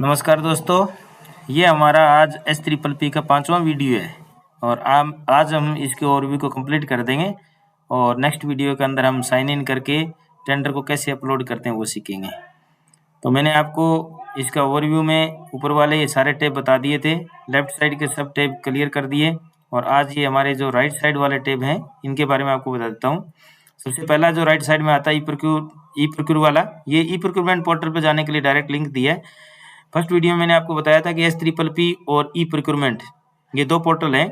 नमस्कार दोस्तों, ये हमारा आज S3PP का 5वां वीडियो है और आज हम इसके ओवरव्यू को कंप्लीट कर देंगे और नेक्स्ट वीडियो के अंदर हम साइन इन करके टेंडर को कैसे अपलोड करते हैं वो सीखेंगे। तो मैंने आपको इसका ओवरव्यू में ऊपर वाले ये सारे टैब बता दिए थे, लेफ्ट साइड के सब टैब क्लियर कर दिए और आज ये हमारे जो राइट साइड वाले टैब हैं इनके बारे में आपको बता देता हूँ। सबसे पहला जो राइट साइड में आता है ई प्रोक्यूर वाला, ये ई प्रोक्यूरमेंट पोर्टल पे जाने के लिए डायरेक्ट लिंक दिया है। फर्स्ट वीडियो में मैंने आपको बताया था कि S3PP और ई प्रोक्यूरमेंट ये दो पोर्टल हैं,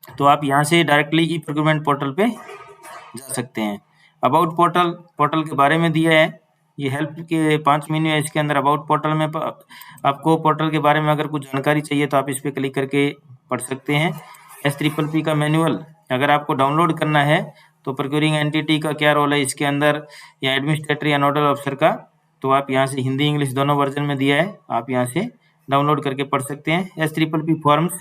तो आप यहाँ से डायरेक्टली ई प्रोक्यूरमेंट पोर्टल पे जा सकते हैं। अबाउट पोर्टल के बारे में दिया है, ये हेल्प के 5 मेन्यू है इसके अंदर। अबाउट पोर्टल में आपको पोर्टल के बारे में अगर कुछ जानकारी चाहिए तो आप इस पर क्लिक करके पढ़ सकते हैं। S3PP का मैनुअल अगर आपको डाउनलोड करना है तो प्रोक्यूरिंग एंटिटी का क्या रोल है इसके अंदर, या एडमिनिस्ट्रेटर या नोडल ऑफिसर का, तो आप यहाँ से हिंदी इंग्लिश दोनों वर्जन में दिया है, आप यहाँ से डाउनलोड करके पढ़ सकते हैं। S3PP फॉर्म्स,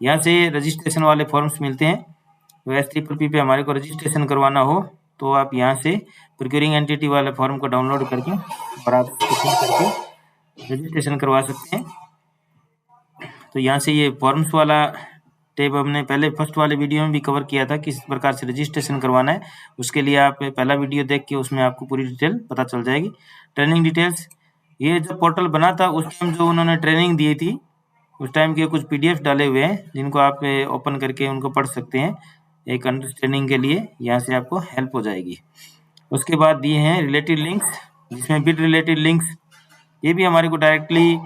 यहाँ से रजिस्ट्रेशन वाले फॉर्म्स मिलते हैं। तो S3PP पे हमारे को रजिस्ट्रेशन करवाना हो तो आप यहाँ से प्रोक्यूरिंग एंटिटी वाले फॉर्म को डाउनलोड करके और आप करके रजिस्ट्रेशन करवा सकते हैं। तो यहाँ से ये फॉर्म्स वाला टैब हमने पहले फर्स्ट वाले वीडियो में भी कवर किया था किस प्रकार से रजिस्ट्रेशन करवाना है, उसके लिए आप पहला वीडियो देख के उसमें आपको पूरी डिटेल पता चल जाएगी। ट्रेनिंग डिटेल्स, ये जो पोर्टल बना था उस टाइम जो उन्होंने ट्रेनिंग दी थी उस टाइम के कुछ PDF डाले हुए हैं जिनको आप ओपन करके उनको पढ़ सकते हैं एक अंडरस्टैंडिंग के लिए, यहाँ से आपको हेल्प हो जाएगी। उसके बाद दिए हैं रिलेटेड लिंक्स, जिसमें बिड रिलेटेड लिंक्स, ये भी हमारे को डायरेक्टली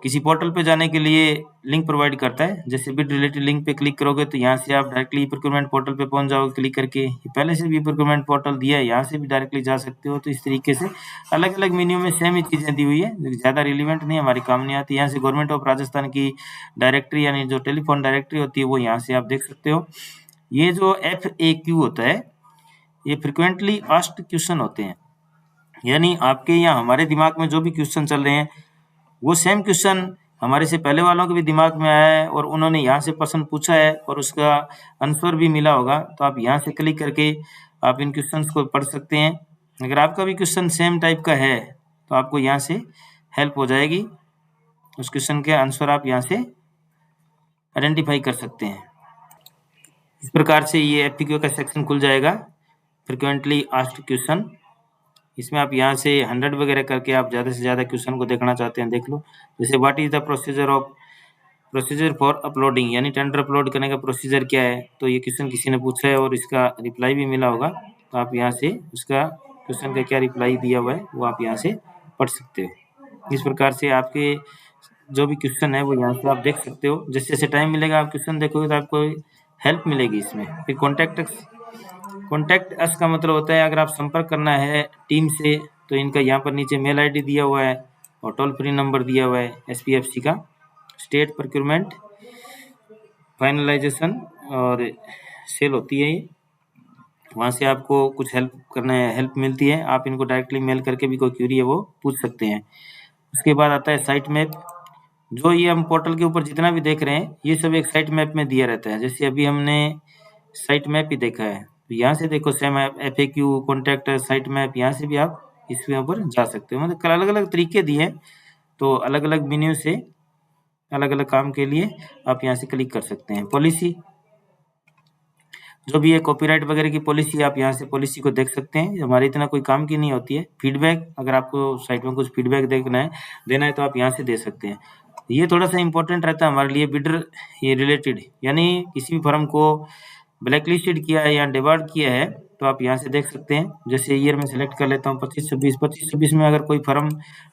किसी पोर्टल पे जाने के लिए लिंक प्रोवाइड करता है। जैसे बिड रिलेटेड लिंक पे क्लिक करोगे तो यहाँ से आप डायरेक्टली प्रोक्योरमेंट पोर्टल पे पहुंच जाओगे क्लिक करके। ये पहले से भी प्रोक्योरमेंट पोर्टल दिया है, यहाँ से भी डायरेक्टली जा सकते हो। तो इस तरीके से अलग अलग मेन्यू में सेम ही चीज़ें दी हुई है, ज़्यादा रिलीवेंट नहीं, हमारी काम नहीं आती। यहाँ से गवर्नमेंट ऑफ राजस्थान की डायरेक्टरी यानी जो टेलीफोन डायरेक्टरी होती है वो यहाँ से आप देख सकते हो। ये जो FAQ होता है ये फ्रिक्वेंटली आस्क्ड क्वेश्चन होते हैं, यानी आपके या हमारे दिमाग में जो भी क्वेश्चन चल रहे हैं वो सेम क्वेश्चन हमारे से पहले वालों के भी दिमाग में आया है और उन्होंने यहाँ से प्रश्न पूछा है और उसका आंसर भी मिला होगा। तो आप यहाँ से क्लिक करके आप इन क्वेश्चंस को पढ़ सकते हैं। अगर आपका भी क्वेश्चन सेम टाइप का है तो आपको यहाँ से हेल्प हो जाएगी, उस क्वेश्चन के आंसर आप यहाँ से आइडेंटिफाई कर सकते हैं। इस प्रकार से ये FAQ का सेक्शन खुल जाएगा, फ्रिक्वेंटली आस्क्ड क्वेश्चन। इसमें आप यहाँ से 100 वगैरह करके आप ज़्यादा से ज़्यादा क्वेश्चन को देखना चाहते हैं देख लो। जैसे what is the procedure for uploading, यानी टेंडर अपलोड करने का प्रोसीजर क्या है, तो ये क्वेश्चन किसी ने पूछा है और इसका रिप्लाई भी मिला होगा, तो आप यहाँ से उसका क्वेश्चन का क्या रिप्लाई दिया हुआ है वो आप यहाँ से पढ़ सकते हो। इस प्रकार से आपके जो भी क्वेश्चन है वो यहाँ से आप देख सकते हो। जैसे जैसे टाइम मिलेगा आप क्वेश्चन देखोगे तो आपको हेल्प मिलेगी इसमें। फिर कॉन्टैक्ट अस का मतलब होता है अगर आप संपर्क करना है टीम से तो इनका यहाँ पर नीचे मेल ID दिया हुआ है और टोल फ्री नंबर दिया हुआ है SPFC का। स्टेट प्रोक्योरमेंट फाइनलाइजेशन और सेल होती है, ये वहाँ से आपको कुछ हेल्प मिलती है, आप इनको डायरेक्टली मेल करके भी कोई क्यूरी है वो पूछ सकते हैं। उसके बाद आता है साइट मैप, जो ये हम पोर्टल के ऊपर जितना भी देख रहे हैं ये सब एक साइट मैप में दिया रहता है। जैसे अभी हमने साइट मैप ही देखा है, तो यहाँ से देखो same FAQ contact site map, यहाँ से भी आप इसके ऊपर जा सकते हो। मतलब अलग अलग तरीके दिए हैं, तो अलग अलग मेन्यू से अलग अलग काम के लिए आप यहाँ से क्लिक कर सकते हैं। पॉलिसी, जो भी है कॉपीराइट वगैरह की पॉलिसी, आप यहाँ से पॉलिसी को देख सकते हैं, हमारी इतना कोई काम की नहीं होती है। फीडबैक, अगर आपको साइट में कुछ फीडबैक देना है तो आप यहाँ से दे सकते हैं। ये थोड़ा सा इंपॉर्टेंट रहता है हमारे लिए, बिडर ये रिलेटेड, यानी किसी भी फर्म को ब्लैक लिस्टेड किया है या डिबार्ड किया है तो आप यहाँ से देख सकते हैं। जैसे ईयर में सेलेक्ट कर लेता हूँ 25-26 में अगर कोई फर्म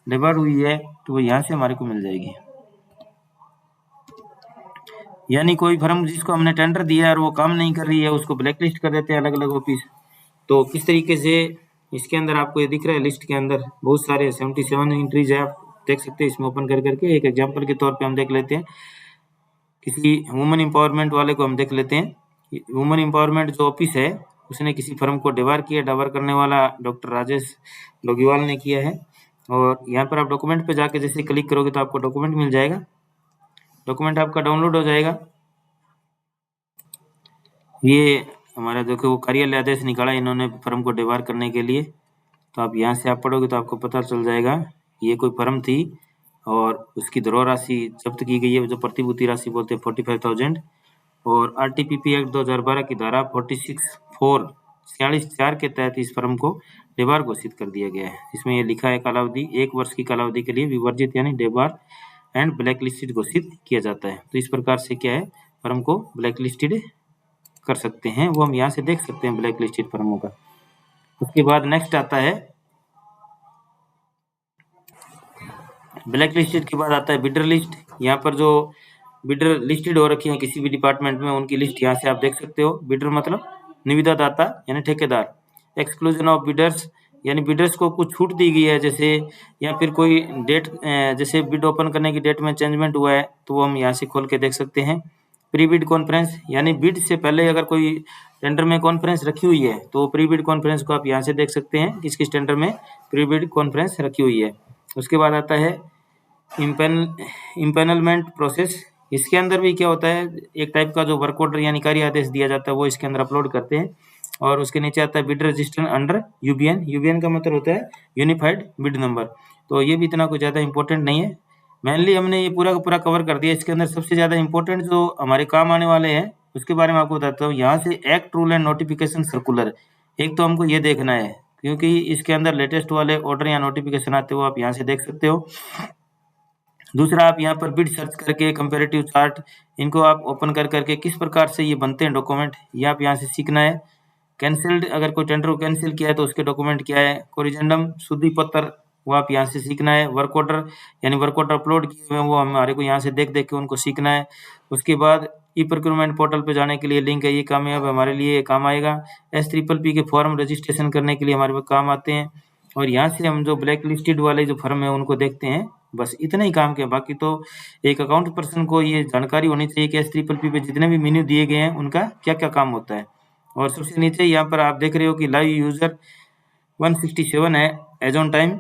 डिबार्ड हुई है तो वो यहाँ से हमारे को मिल जाएगी। यानी कोई फर्म जिसको हमने टेंडर दिया है और वो काम नहीं कर रही है उसको ब्लैक लिस्ट कर देते हैं अलग अलग ऑफिस। तो किस तरीके से इसके अंदर आपको ये दिख रहा है, लिस्ट के अंदर बहुत सारे 77 एंट्रीज है, आप देख सकते हैं इसमें ओपन करके। एक एग्जाम्पल के तौर पर हम देख लेते हैं, किसी वुमेन एम्पावरमेंट वाले को हम देख लेते हैं। वुमेन एम्पावरमेंट जो ऑफिस है उसने किसी फर्म को डिबार किया, डिबार करने वाला डॉक्टर राजेश लोगीवाल ने किया है। और यहाँ पर आप डॉक्यूमेंट पे जाके जैसे क्लिक करोगे तो आपको डॉक्यूमेंट मिल जाएगा, डॉक्यूमेंट आपका डाउनलोड हो जाएगा। ये हमारा देखो वो कार्यालय आदेश निकाला इन्होंने फर्म को डिबार करने के लिए, तो आप यहाँ से आप पढ़ोगे तो आपको पता चल जाएगा ये कोई फर्म थी और उसकी धरोहर राशि जब्त की गई है, जो प्रतिभूति राशि बोलते हैं 45,000। और आरटीपीपी एक्ट 2012 की धारा 46(4) के तहत इस फर्म को डेबार घोषित कर दिया गया है। इसमें ये लिखा है कालावधि 1 वर्ष की कालावधि के लिए विवर्जित यानी डेबार एंड ब्लैक लिस्टेड घोषित किया जाता है। तो इस प्रकार से क्या है, फर्म को ब्लैक लिस्टेड कर सकते हैं, वो हम यहाँ से देख सकते हैं ब्लैक लिस्टेड फर्मों का। उसके बाद नेक्स्ट आता है ब्लैक लिस्टेड के बाद आता है बिडर लिस्ट। यहाँ पर जो बिडर लिस्टेड हो रखे हैं किसी भी डिपार्टमेंट में, उनकी लिस्ट यहाँ से आप देख सकते हो। बिडर मतलब निविदा दाता यानी ठेकेदार। एक्सक्लूजन ऑफ बिडर्स यानी बिडर्स को कुछ छूट दी गई है, जैसे या फिर कोई डेट जैसे बिड ओपन करने की डेट में चेंजमेंट हुआ है तो वो हम यहाँ से खोल के देख सकते हैं। प्री बिड कॉन्फ्रेंस यानी बिड से पहले अगर कोई टेंडर में कॉन्फ्रेंस रखी हुई है तो प्री बिड कॉन्फ्रेंस को आप यहाँ से देख सकते हैं, किस किस टेंडर में प्री बिड कॉन्फ्रेंस रखी हुई है। उसके बाद आता है इम्पेनलमेंट प्रोसेस। इसके अंदर भी क्या होता है, एक टाइप का जो वर्क ऑर्डर यानी कार्य आदेश दिया जाता है वो इसके अंदर अपलोड करते हैं। और उसके नीचे आता है bid register under UBN. UBN का मतलब होता है यूनिफाइड बिड नंबर। तो ये भी इतना कुछ ज़्यादा इंपॉर्टेंट नहीं है, मेनली हमने ये पूरा का पूरा कवर कर दिया। इसके अंदर सबसे ज़्यादा इंपॉर्टेंट जो हमारे काम आने वाले हैं उसके बारे में आपको बताता हूँ। यहाँ से act rule and notification circular, एक तो हमको ये देखना है क्योंकि इसके अंदर लेटेस्ट वाले ऑर्डर या नोटिफिकेशन आते हो, आप यहाँ से देख सकते हो। दूसरा, आप यहाँ पर बिड सर्च करके कंपैरेटिव चार्ट, इनको आप ओपन कर करके किस प्रकार से ये बनते हैं डॉक्यूमेंट, ये आप यहाँ से सीखना है। कैंसिल्ड, अगर कोई टेंडर को कैंसिल किया है तो उसके डॉक्यूमेंट क्या है। कोरिजेंडम शुद्धि पत्र, वो आप यहाँ से सीखना है। वर्क ऑर्डर यानी वर्क ऑर्डर अपलोड किए हुए हैं वो हमारे को यहाँ से देख देख के उनको सीखना है। उसके बाद ई प्रोक्योरमेंट पोर्टल पे जाने के लिए लिंक है, ये कामयाब हमारे लिए काम आएगा। S3PP के फॉर्म रजिस्ट्रेशन करने के लिए हमारे पास काम आते हैं। और यहाँ से हम जो ब्लैक लिस्टेड वाले जो फर्म है उनको देखते हैं। बस इतना ही काम किया, बाकी तो एक अकाउंट पर्सन को ये जानकारी होनी चाहिए कि S3PP पे जितने भी मेन्यू दिए गए हैं उनका क्या क्या काम होता है। और सबसे नीचे यहाँ पर आप देख रहे हो कि लाइव यूजर 167 है एज ऑन टाइम।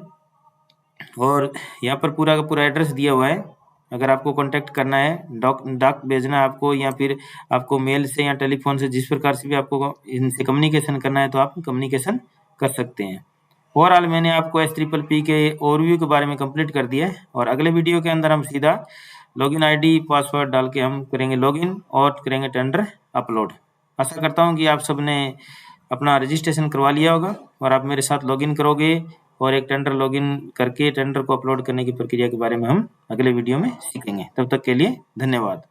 और यहाँ पर पूरा का पूरा एड्रेस दिया हुआ है। अगर आपको कांटेक्ट करना है, डाक भेजना है आपको, या फिर आपको मेल से या टेलीफोन से, जिस प्रकार से भी आपको इनसे कम्युनिकेशन करना है तो आप कम्युनिकेशन कर सकते हैं। ओवरऑल मैंने आपको S3PP के ओवरव्यू के बारे में कंप्लीट कर दिया है। और अगले वीडियो के अंदर हम सीधा लॉगिन आईडी पासवर्ड डाल के हम करेंगे लॉगिन और करेंगे टेंडर अपलोड। आशा करता हूँ कि आप सबने अपना रजिस्ट्रेशन करवा लिया होगा और आप मेरे साथ लॉगिन करोगे और एक टेंडर लॉगिन करके टेंडर को अपलोड करने की प्रक्रिया के बारे में हम अगले वीडियो में सीखेंगे। तब तक के लिए धन्यवाद।